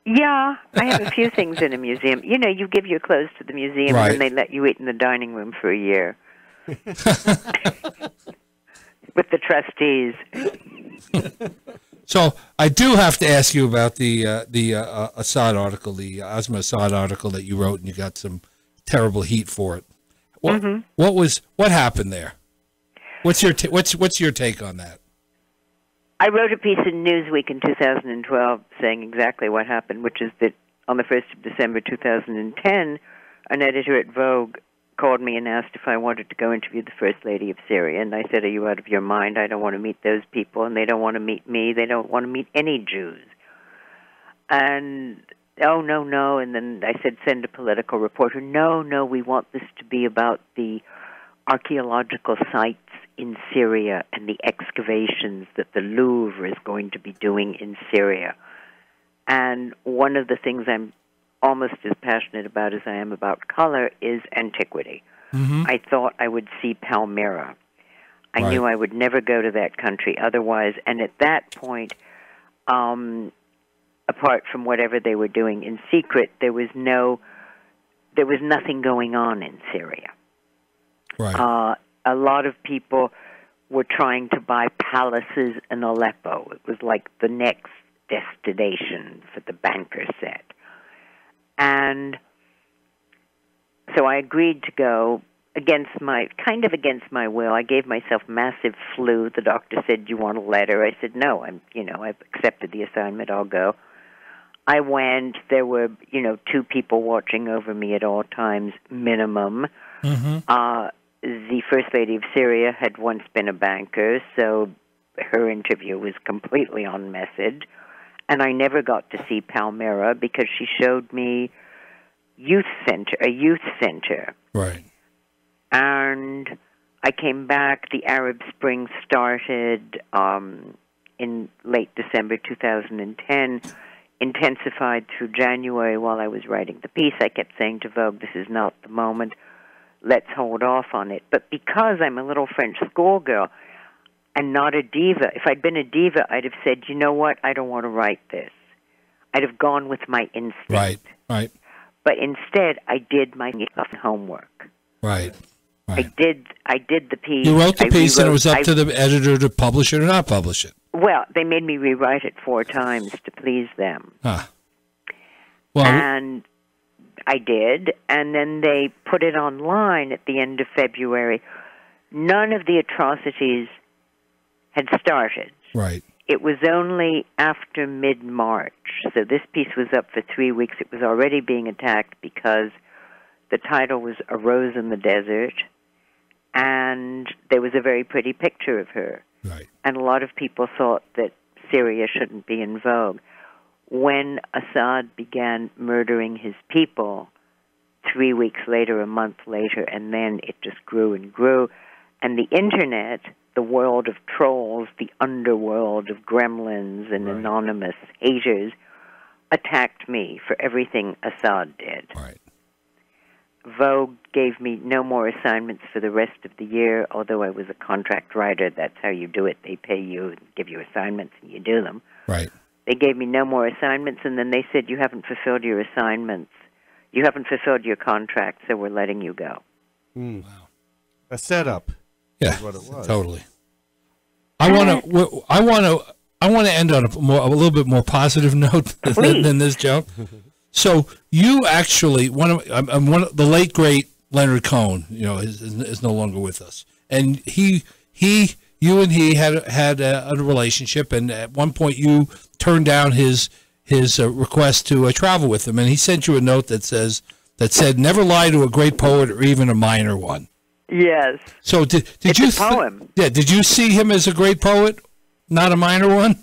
Yeah, I have a few things in a museum. You give your clothes to the museum, right, and then they let you eat in the dining room for a year. With the trustees. So I do have to ask you about the Assad article, the Asma Assad article that you wrote, and you got some terrible heat for it. What happened there? What's your take on that? I wrote a piece in Newsweek in 2012 saying exactly what happened, which is that on the 1st of December 2010, an editor at Vogue called me and asked if I wanted to go interview the First Lady of Syria. And I said, are you out of your mind? I don't want to meet those people, and they don't want to meet me. They don't want to meet any Jews. And, oh, no. And then I said, send a political reporter. No, we want this to be about the archaeological sites in Syria and the excavations that the Louvre is going to be doing in Syria. And one of the things I'm almost as passionate about as I am about color is antiquity. I thought I would see Palmyra. I knew I would never go to that country otherwise, and at that point, apart from whatever they were doing in secret, there was nothing going on in Syria. Right. A lot of people were trying to buy palaces in Aleppo. It was like the next destination for the banker set. And so I agreed to go against my will. I gave myself massive flu. The doctor said, "Do you want a letter?" I said, "No, I've accepted the assignment. I'll go." I went. There were, two people watching over me at all times, minimum. The First Lady of Syria had once been a banker, so her interview was completely on message. And I never got to see Palmyra because she showed me a youth center. Right. And I came back. The Arab Spring started in late December 2010, intensified through January while I was writing the piece. I kept saying to Vogue, this is not the moment. Let's hold off on it. But because I'm a little French schoolgirl, and not a diva. If I'd been a diva, I'd have said, you know what, I don't want to write this. I'd have gone with my instinct. Right. But instead, I did my homework. Right. I did the piece. You wrote the piece, and it was up to the editor to publish it or not publish it. Well, they made me rewrite it 4 times to please them. Well, and I did, and then they put it online at the end of February. None of the atrocities had started. Right. It was only after mid-March. So this piece was up for 3 weeks. It was already being attacked because the title was A Rose in the Desert, and there was a very pretty picture of her. Right. And a lot of people thought that Syria shouldn't be in vogue. When Assad began murdering his people 3 weeks later, a month later, and then it just grew and grew, and the Internet, the world of trolls, the underworld of gremlins and anonymous haters, attacked me for everything Assad did. Right. Vogue gave me no more assignments for the rest of the year, although I was a contract writer. That's how you do it. They pay you and give you assignments, and you do them. Right. They gave me no more assignments, and then they said, you haven't fulfilled your assignments. You haven't fulfilled your contract, so we're letting you go. Wow. A setup. Yeah, is what it was. Totally. I want to end on a little bit more positive note than this joke. So you actually the late great Leonard Cohen, is no longer with us, and you and he had a relationship, and at one point you turned down his his request to travel with him, and he sent you a note that said, "Never lie to a great poet or even a minor one." Yes. So did it's you? A poem. Did you see him as a great poet, not a minor one?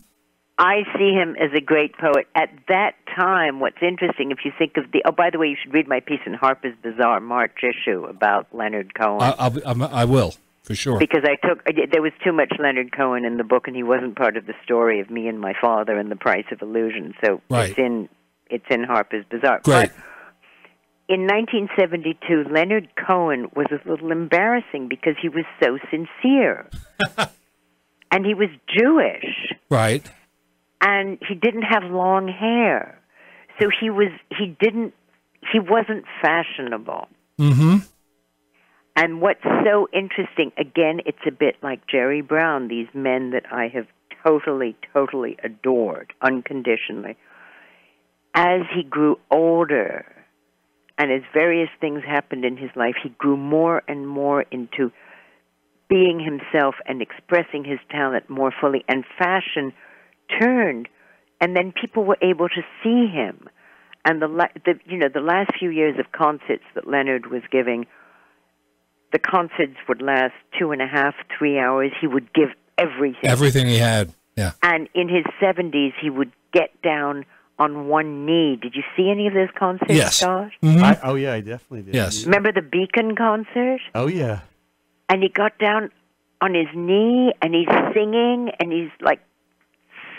I see him as a great poet. At that time, what's interesting, if you think of the... Oh, by the way, you should read my piece in Harper's Bazaar, March issue, about Leonard Cohen. I will, for sure. Because there was too much Leonard Cohen in the book, and he wasn't part of the story of me and my father and the price of illusion. So right. it's in Harper's Bazaar. Great. But in 1972, Leonard Cohen was a little embarrassing because he was so sincere. And he was Jewish. Right. And he didn't have long hair. So he wasn't fashionable. Mm-hmm. And what's so interesting, again, it's a bit like Jerry Brown, these men that I have totally, totally adored unconditionally. As he grew older and as various things happened in his life, he grew more and more into being himself and expressing his talent more fully. And fashion turned, and then people were able to see him. And the last few years of concerts that Leonard was giving, the concerts would last 2.5, 3 hours. He would give everything. Everything he had, yeah. And in his 70s, he would get down on one knee. Did you see any of those concerts, yes. Josh? Mm-hmm. Oh, yeah, I definitely did. Yes. Remember the Beacon concert? Oh, yeah. And he got down on his knee, and he's singing, and he's like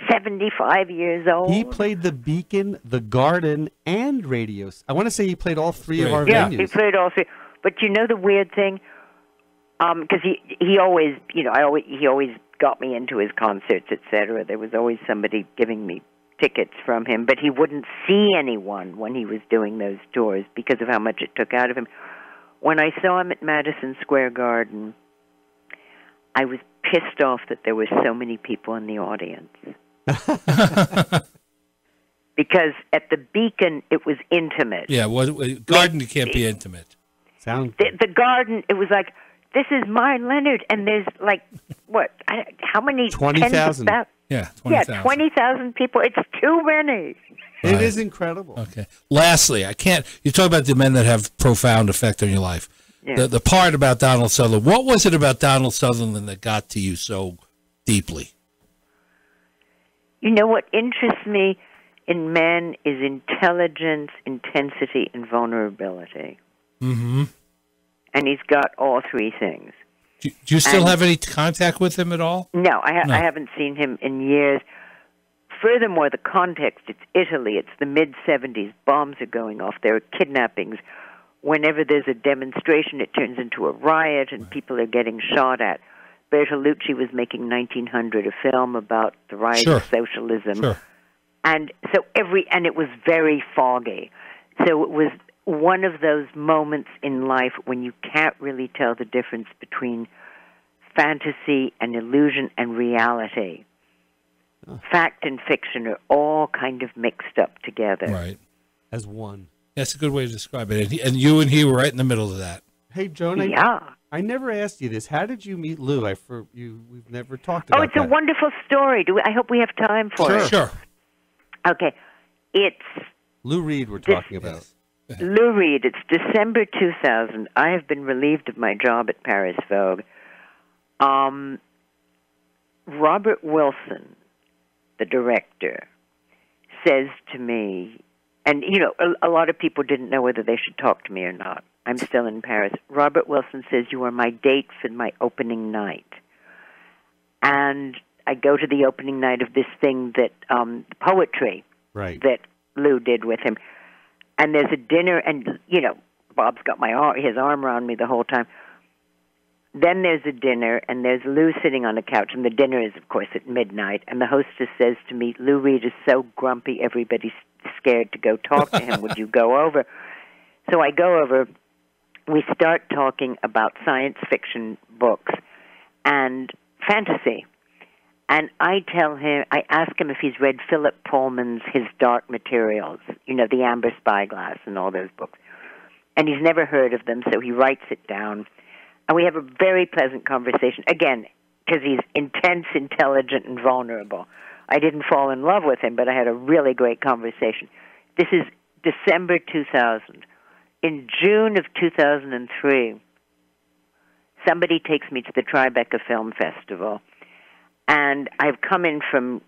75 years old. He played the Beacon, the Garden, and Radio. I want to say he played all three of our venues. venues. Yeah, he played all three. But you know the weird thing, because he always, he always got me into his concerts, etc. There was always somebody giving me tickets from him, but he wouldn't see anyone when he was doing those tours because of how much it took out of him. When I saw him at Madison Square Garden, I was pissed off that there were so many people in the audience. Because at the Beacon, it was intimate. Yeah, Garden, you can't be intimate. The Garden, it was like, this is my Leonard, and there's like, what, how many? 20,000. Yeah, 20,000. Yeah, 20,000 people. It's too many. Right. It is incredible. Okay. Lastly, you talk about the men that have profound effect on your life. Yeah. The part about Donald Sutherland, what was it about Donald Sutherland that got to you so deeply? You know, what interests me in men is intelligence, intensity, and vulnerability. Mm-hmm. And he's got all three things. Do you still have any contact with him at all? No, I haven't seen him in years. Furthermore, the context, it's Italy, it's the mid-'70s, bombs are going off, there are kidnappings. Whenever there's a demonstration, it turns into a riot and people are getting shot at. Bertolucci was making 1900, a film about the rise of socialism. Sure. And so and it was very foggy. So it was one of those moments in life when you can't really tell the difference between fantasy and illusion and reality. Fact and fiction are all kind of mixed up together. Right. As one. That's a good way to describe it. And you and he were right in the middle of that. Hey, Joan, I never asked you this. How did you meet Lou? We've never talked about that. Oh, it's a wonderful story. I hope we have time for it. Sure. Okay. It's Lou Reed we're talking about. Lou Reed. It's December 2000. I have been relieved of my job at Paris Vogue. Robert Wilson, the director, says to me, and, a lot of people didn't know whether they should talk to me or not. I'm still in Paris. Robert Wilson says, you are my date for my opening night. And I go to the opening night of this thing that, poetry, that Lou did with him. And there's a dinner, and, Bob's got his arm around me the whole time. Then there's a dinner, and there's Lou sitting on a couch, and the dinner is, of course, at midnight. And the hostess says to me, Lou Reed is so grumpy, everybody's scared to go talk to him. Would you go over? So I go over. We start talking about science fiction books and fantasy. And I ask him if he's read Philip Pullman's His Dark Materials, the Amber Spyglass and all those books. And he's never heard of them, so he writes it down. And we have a very pleasant conversation, again, because he's intense, intelligent, and vulnerable. I didn't fall in love with him, but I had a really great conversation. This is December 2000. In June of 2003, somebody takes me to the Tribeca Film Festival, and I've come in from,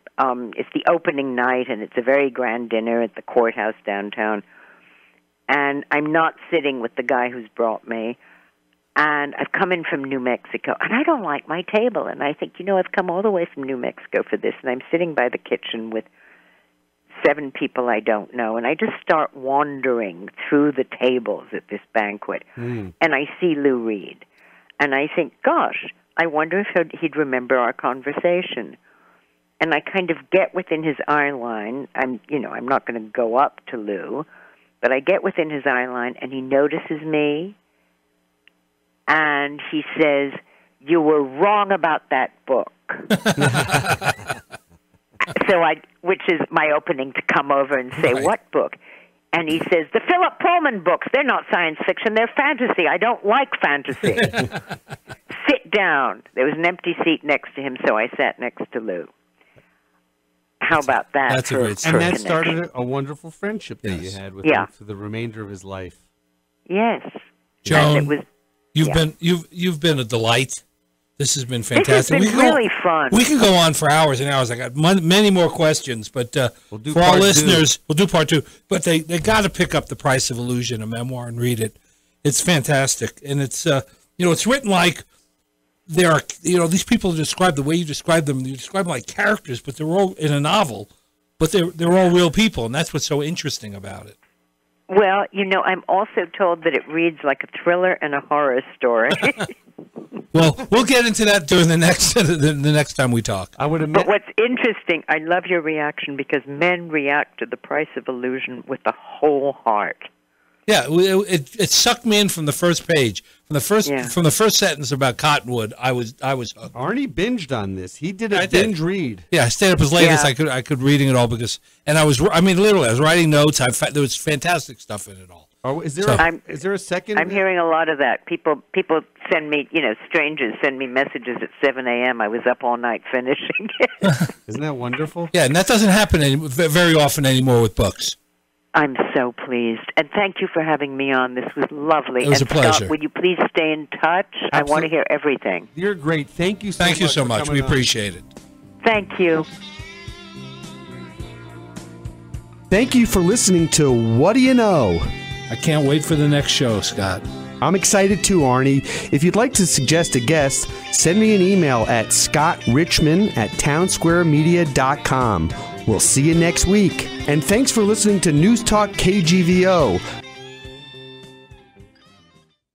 it's the opening night, and it's a very grand dinner at the courthouse downtown, and I'm not sitting with the guy who's brought me, and I've come in from New Mexico, and I don't like my table, and I think, I've come all the way from New Mexico for this, and I'm sitting by the kitchen with 7 people I don't know, and I just start wandering through the tables at this banquet, and I see Lou Reed, and I think, gosh, I wonder if he'd remember our conversation. And I kind of get within his eye line. I'm not going to go up to Lou, but I get within his eye line, and he notices me, and he says, "You were wrong about that book." Which is my opening to come over and say, right. What book? And he says, the Philip Pullman books. They're not science fiction. They're fantasy. I don't like fantasy. Sit down. There was an empty seat next to him, so I sat next to Lou. How about that? That's a great story. And that started a wonderful friendship that you had with him for the remainder of his life. Yes. Joan, you've been a delight. This has been fantastic. This has been really fun. We can go on for hours and hours. I got many more questions, but for our listeners, we'll do part 2. But they got to pick up The Price of Illusion, a memoir, and read it. It's fantastic, and it's it's written like there are these people describe the way you describe them. You describe them like characters, but they're all in a novel, but they're all real people, and that's what's so interesting about it. Well, I'm also told that it reads like a thriller and a horror story. Well, we'll get into that during the next time we talk. But what's interesting, I love your reaction because men react to The Price of Illusion with the whole heart. Yeah, it sucked me in from the first page, from the first sentence about Cottonwood. I was hooked. Arnie binged on this. He did a binge read. Yeah, I stayed up as late as I could reading it all literally I was writing notes. There was fantastic stuff in it all. Oh, is there a second? I'm hearing a lot of that. People send me, strangers send me messages at 7 a.m. I was up all night finishing it. Isn't that wonderful? Yeah, and that doesn't happen very often anymore with books. I'm so pleased. And thank you for having me on. This was lovely. It was a pleasure. Scott, would you please stay in touch? Absolutely. I want to hear everything. You're great. Thank you so much. Thank you so much. We appreciate it. Thank you. Thank you for listening to What Do You Know? I can't wait for the next show, Scott. I'm excited too, Arnie. If you'd like to suggest a guest, send me an email at scottrichman@townsquaremedia.com. We'll see you next week. And thanks for listening to News Talk KGVO,